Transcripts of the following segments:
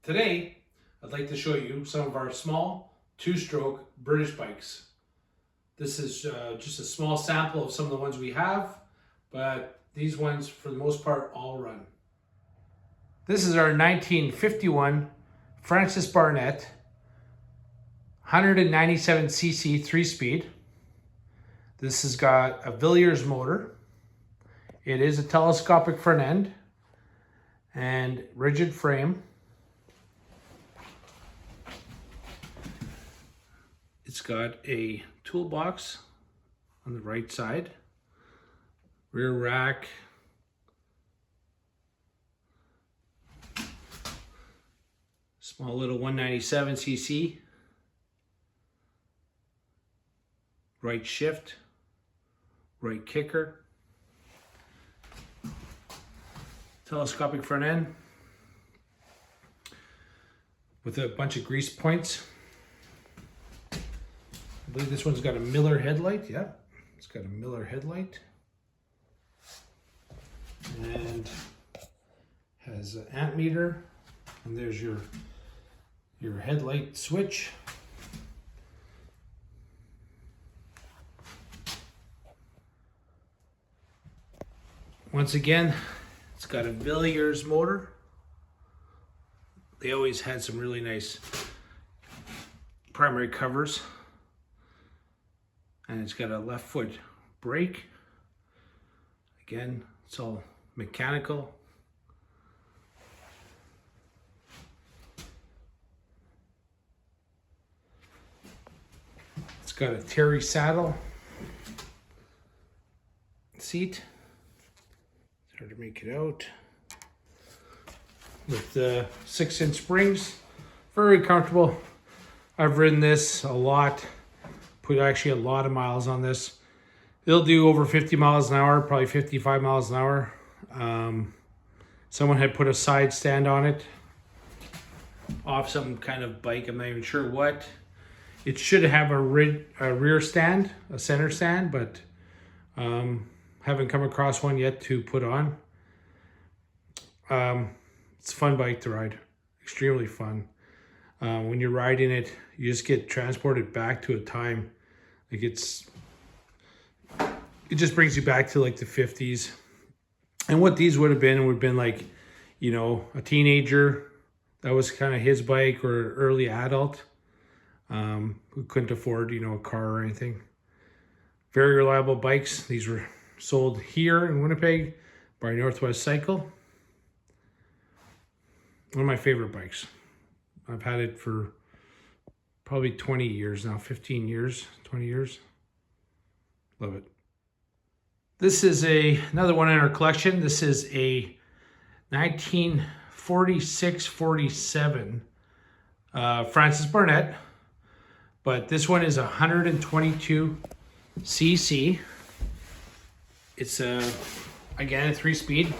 Today, I'd like to show you some of our small two-stroke British bikes. This is just a small sample of some of the ones we have, but these ones, for the most part, all run. This is our 1951 Francis Barnett 197cc 3-speed. This has got a Villiers motor. It is a telescopic front end and rigid frame. It's got a toolbox on the right side, rear rack, small little 197cc, right shift, right kicker, telescopic front end with a bunch of grease points. I believe this one's got a Miller headlight. Yeah, it's got a Miller headlight. And has an amp meter. And there's your headlight switch. Once again, it's got a Villiers motor. They always had some really nice primary covers. And it's got a left foot brake. Again, it's all mechanical. It's got a Terry saddle seat. It's hard to make it out. With 6-inch springs. Very comfortable. I've ridden this a lot. Put actually a lot of miles on this. It'll do over 50 miles an hour, probably 55 miles an hour. Someone had put a side stand on it off some kind of bike. I'm not even sure what. It should have a rear stand, a center stand, but haven't come across one yet to put on. It's a fun bike to ride, extremely fun. When you're riding it, you just get transported back to a time. Like it just brings you back to like the 50s. And what these would have been like, you know, a teenager. That was kind of his bike, or early adult who couldn't afford, you know, a car or anything. Very reliable bikes. These were sold here in Winnipeg by Northwest Cycle. One of my favorite bikes. I've had it for probably 20 years now, 15 years, 20 years. Love it. This is another one in our collection. This is a 1946-47 Francis Barnett, but this one is 122cc. It's again a 3-speed,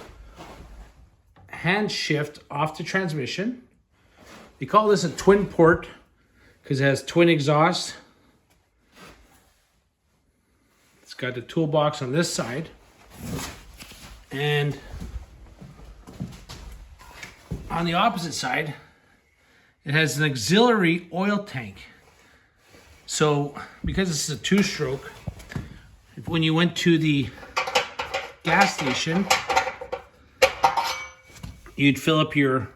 hand shift off the transmission. They call this a twin port because it has twin exhaust. It's got the toolbox on this side. And on the opposite side, it has an auxiliary oil tank. So because this is a two-stroke, when you went to the gas station, you'd fill up your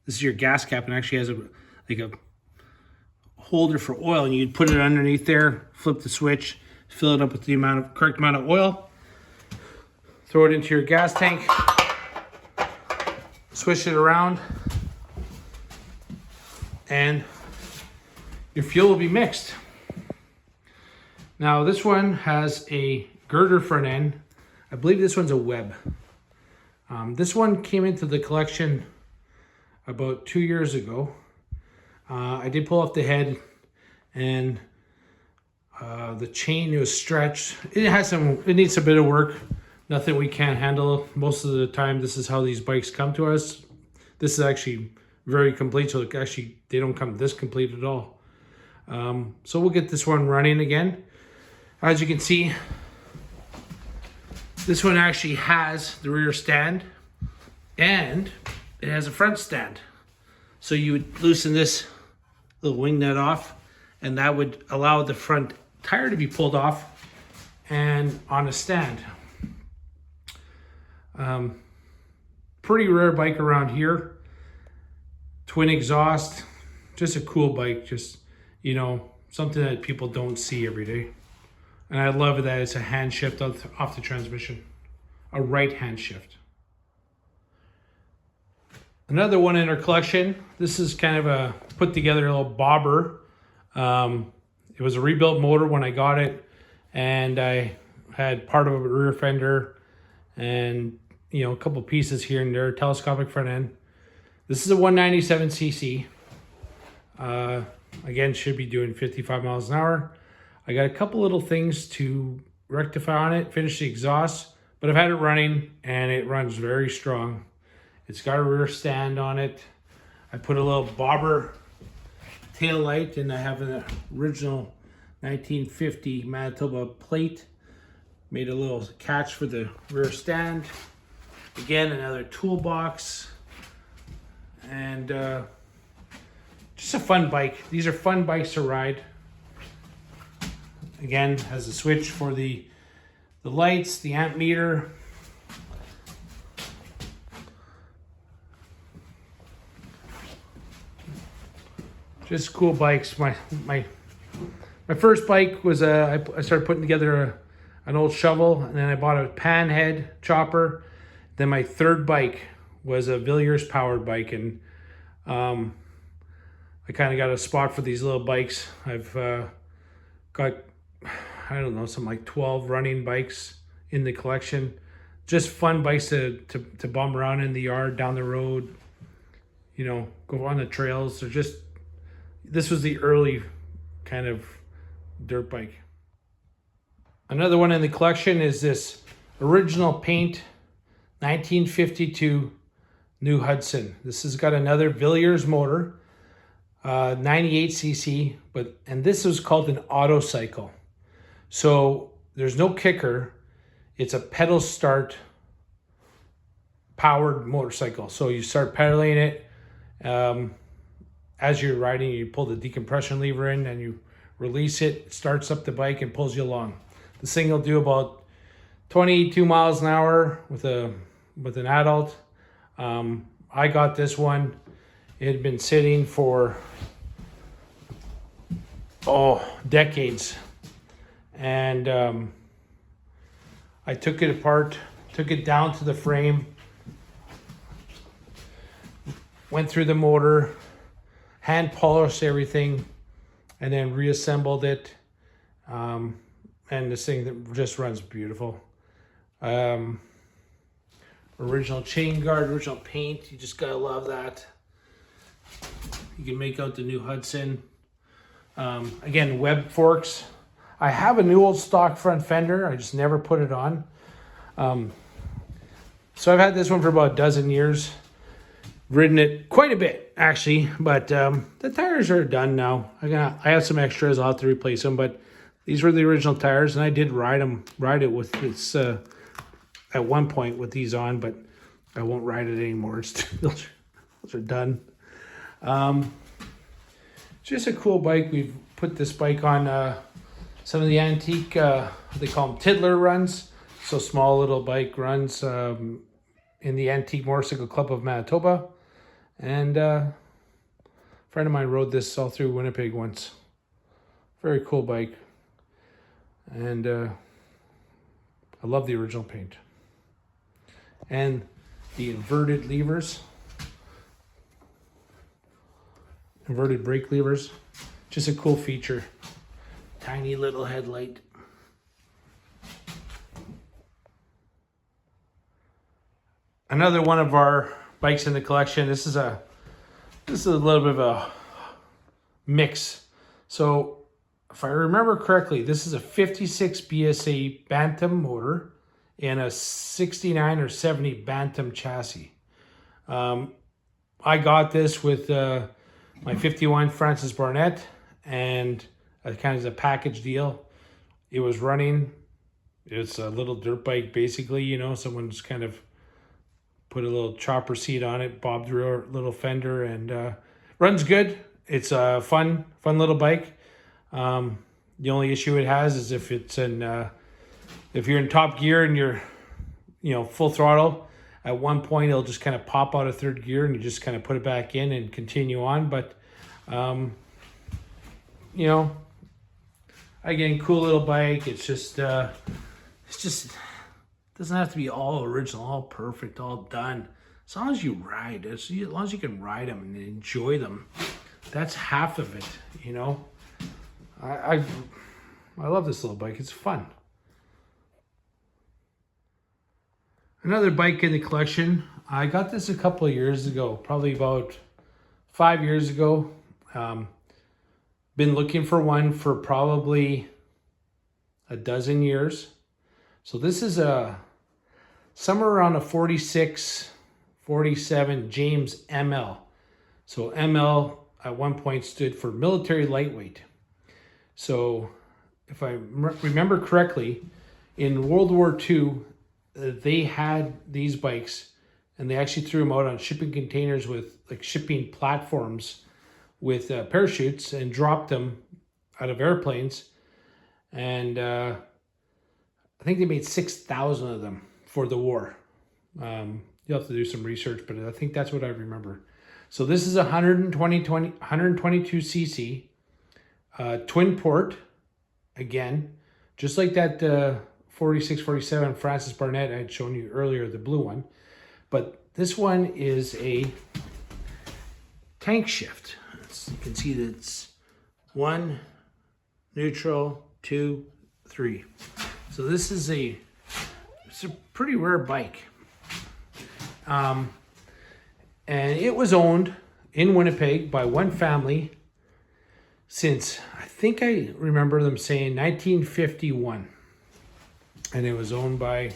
this is your gas cap, and actually has a holder for oil, and you'd put it underneath there, flip the switch, fill it up with the correct amount of oil, throw it into your gas tank, switch it around, and your fuel will be mixed. Now this one has a girder front end. I believe this one's a Webb. This one came into the collection about 2 years ago. I did pull off the head, and the chain was stretched. It needs a bit of work. Nothing we can't handle. Most of the time, this is how these bikes come to us. This is actually very complete, so actually they don't come this complete at all. So we'll get this one running again. As you can see, this one actually has the rear stand, and it has a front stand. So you would loosen this little wing nut off, and that would allow the front tire to be pulled off and on a stand. Pretty rare bike around here. Twin exhaust, just a cool bike, just, you know, something that people don't see every day. And I love that it's a hand shift off the transmission, a right hand shift. Another one in our collection, this is kind of a put together little bobber. It was a rebuilt motor when I got it, and I had part of a rear fender and, you know, a couple pieces here and there, telescopic front end. This is a 197cc. Again, should be doing 55 miles an hour. I got a couple little things to rectify on it, finish the exhaust, but I've had it running and it runs very strong. It's got a rear stand on it. I put a little bobber tail light, and I have an original 1950 Manitoba plate. Made a little catch for the rear stand. Again, another toolbox. And just a fun bike. These are fun bikes to ride. Again, has a switch for the lights, the amp meter. Just cool bikes. My first bike was I started putting together an old shovel, and then I bought a panhead chopper. Then my third bike was a Villiers powered bike, and I kind of got a spot for these little bikes. I've got, I don't know, something like 12 running bikes in the collection. Just fun bikes to bum around in the yard, down the road, you know, go on the trails. They're just, this was the early kind of dirt bike. Another one in the collection is this original paint 1952 new Hudson. This has got another Villiers motor, 98cc, and this is called an auto cycle. So there's no kicker. It's a pedal start powered motorcycle. So you start pedaling it. As you're riding, you pull the decompression lever in and you release it. It starts up the bike and pulls you along. This thing will do about 22 miles an hour with an adult. I got this one. It had been sitting for decades, and I took it apart, took it down to the frame, went through the motor, hand polished everything, and then reassembled it. And this thing that just runs beautiful. Original chain guard, original paint. You just gotta love that. You can make out the new Hudson. Again, web forks. I have a new old stock front fender. I just never put it on. So I've had this one for about a dozen years. Ridden it quite a bit, actually, but the tires are done now. I have some extras. I'll have to replace them, but these were the original tires, and I did ride it with this at one point with these on, but I won't ride it anymore. Those are done. Just a cool bike. We've put this bike on some of the antique, they call them tiddler runs. So small little bike runs in the Antique Motorcycle Club of Manitoba. And a friend of mine rode this all through Winnipeg once. Very cool bike. And I love the original paint. And the inverted levers. Inverted brake levers. Just a cool feature. Tiny little headlight. Another one of our bikes in the collection. This is a little bit of a mix. So if I remember correctly, this is a 56 BSA Bantam motor and a 69 or 70 Bantam chassis. I got this with my 51 Francis Barnett, and kind of as a package deal. It was running. It's a little dirt bike, basically, you know, someone's kind of put a little chopper seat on it, bobbed through a little fender, and Runs good. It's a fun little bike. The only issue it has is if it's in if you're in top gear and you're full throttle, at one point it'll just kind of pop out of third gear and you just kind of put it back in and continue on. But again, cool little bike. It's just doesn't have to be all original, all perfect, all done. As long as you ride, as long as you can ride them and enjoy them, that's half of it. I love this little bike. It's fun. Another bike in the collection. I got this a couple of years ago, probably about 5 years ago. Been looking for one for probably a dozen years. So this is somewhere around a 46, 47 James ML. So ML at one point stood for military lightweight. So if I remember correctly, in World War II, they had these bikes and they actually threw them out on shipping containers with like shipping platforms with parachutes and dropped them out of airplanes. And I think they made 6,000 of them for the war. You'll have to do some research, but I think that's what I remember. So this is 122cc, twin port, again, just like that 46, 47 Francis Barnett I had shown you earlier, the blue one. But this one is a tank shift. You can see that it's 1, neutral, 2, 3. So this is it's a pretty rare bike. And it was owned in Winnipeg by one family since, I think I remember them saying 1951. And it was owned by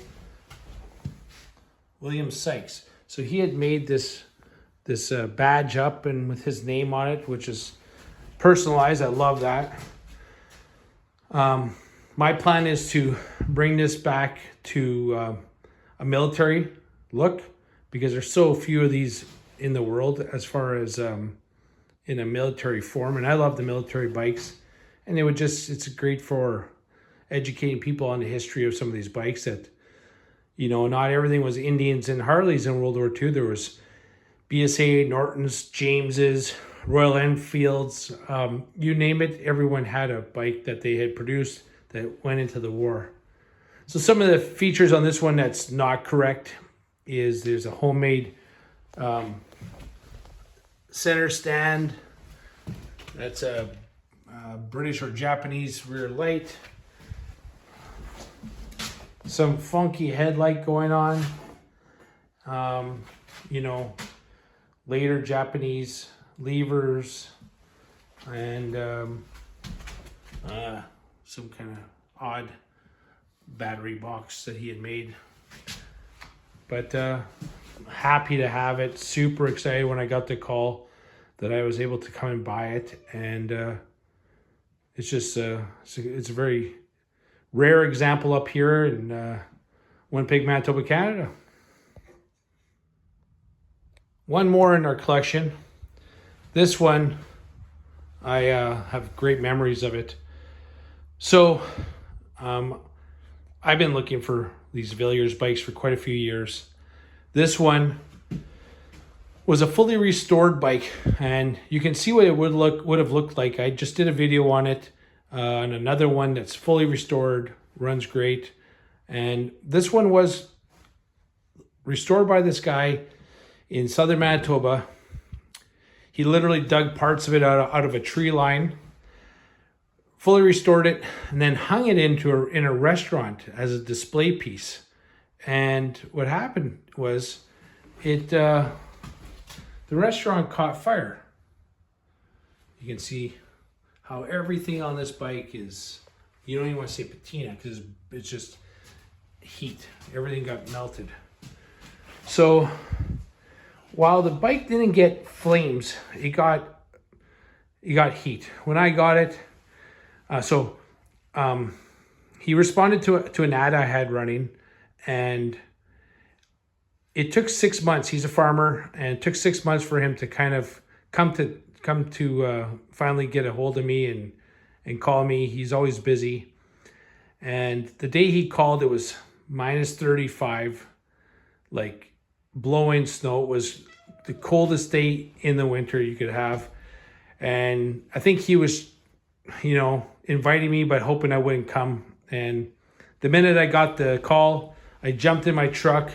William Sykes. So he had made this badge up and with his name on it, which is personalized. I love that. My plan is to bring this back to a military look, because there's so few of these in the world as far as in a military form. And I love the military bikes. And it's great for educating people on the history of some of these bikes, that, not everything was Indians and Harleys in World War II. There was BSA, Nortons, Jameses, Royal Enfields, you name it. Everyone had a bike that they had produced that went into the war. So some of the features on this one that's not correct is there's a homemade center stand. That's a British or Japanese rear light. Some funky headlight going on. Later Japanese levers and some kind of odd battery box that he had made. But happy to have it. Super excited when I got the call that I was able to come and buy it. And it's just it's a very rare example up here in Winnipeg, Manitoba, Canada. One more in our collection. This one, I have great memories of it. So I've been looking for these Villiers bikes for quite a few years. This one was a fully restored bike, and you can see what it would have looked like. I just did a video on it, and another one that's fully restored, runs great. And this one was restored by this guy in southern Manitoba. He literally dug parts of it out of a tree line, fully restored it, and then hung it in a restaurant as a display piece. And what happened was the restaurant caught fire. You can see how everything on this bike is, you don't even want to say patina because it's just heat. Everything got melted. So while the bike didn't get flames, it got heat. When I got it, he responded to an ad I had running, and it took 6 months. He's a farmer, and it took 6 months for him to kind of come to come to finally get a hold of me and call me. He's always busy. And the day he called, it was minus 35, like blowing snow. It was the coldest day in the winter you could have. And I think he was, you know, inviting me, but hoping I wouldn't come. And the minute I got the call, I jumped in my truck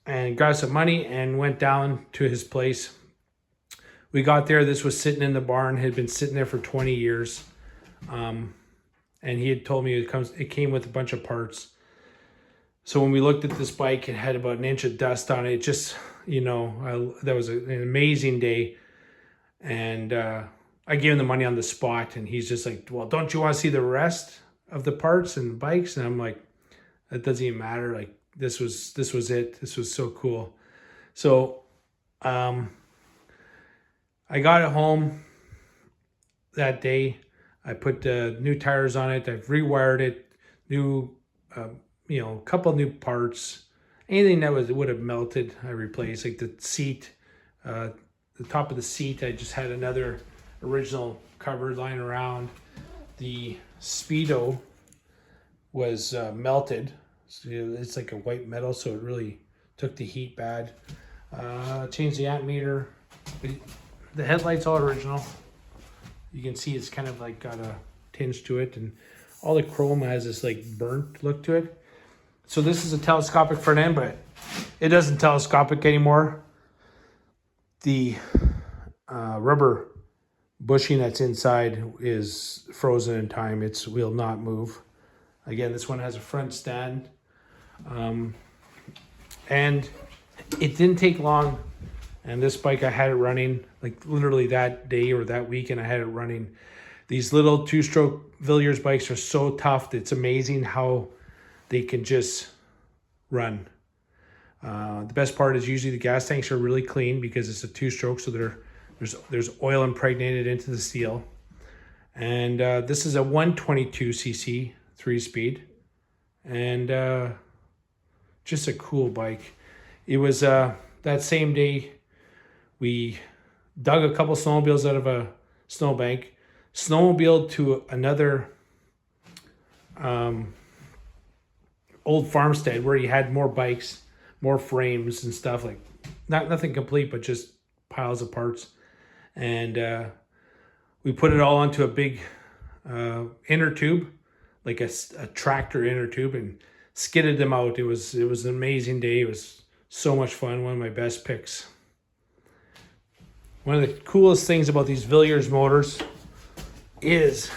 and got some money and went down to his place. We got there. This was sitting in the barn, had been sitting there for 20 years. And he had told me it came with a bunch of parts. So when we looked at this bike, it had about an inch of dust on it. It just, you know, that was an amazing day. And I gave him the money on the spot, and he's just like, well, don't you want to see the rest of the parts and bikes? And I'm like, that doesn't even matter. Like, this was it. This was so cool. So I got it home that day. I put new tires on it. I've rewired it, new, you know, a couple new parts. Anything that would have melted, I replaced. Like the seat, the top of the seat, I just had another original cover lying around. The Speedo was melted. So it's like a white metal, so it really took the heat bad. Changed the amp meter. The headlight's all original. You can see it's kind of like got a tinge to it, and all the chrome has this like burnt look to it. So this is a telescopic front end, but it doesn't telescopic anymore. The rubber bushing that's inside is frozen in time. It will not move. Again, this one has a front stand. And it didn't take long. And this bike, I had it running like literally that day or that weekend. I had it running. These little two-stroke Villiers bikes are so tough. It's amazing how they can just run. The best part is usually the gas tanks are really clean because it's a two-stroke, so there's oil impregnated into the steel. And this is a 122cc 3-speed, and just a cool bike. It was that same day we dug a couple snowmobiles out of a snowbank, snowmobiled to another old farmstead where he had more bikes, more frames and stuff, like nothing complete, but just piles of parts. And we put it all onto a big inner tube, like a tractor inner tube, and skidded them out. It was an amazing day. It was so much fun. One of my best picks. One of the coolest things about these Villiers motors is,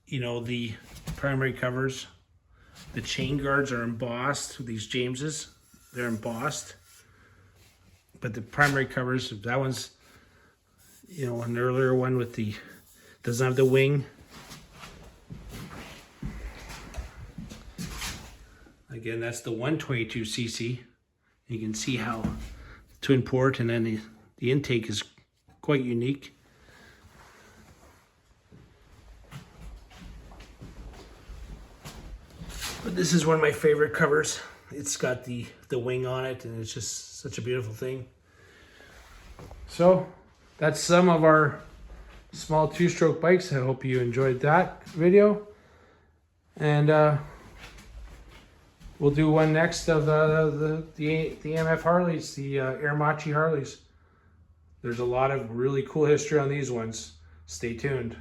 you know, the primary covers. The chain guards are embossed. These Jameses, they're embossed. But the primary covers, that one's, you know, an earlier one with the, doesn't have the wing. Again, that's the 122cc. You can see how twin port, and then the intake is quite unique. But this is one of my favorite covers. It's got the wing on it, and it's just such a beautiful thing. So that's some of our small two-stroke bikes. I hope you enjoyed that video. And we'll do one next of the MF Harleys, the Airmachi Harleys. There's a lot of really cool history on these ones. Stay tuned.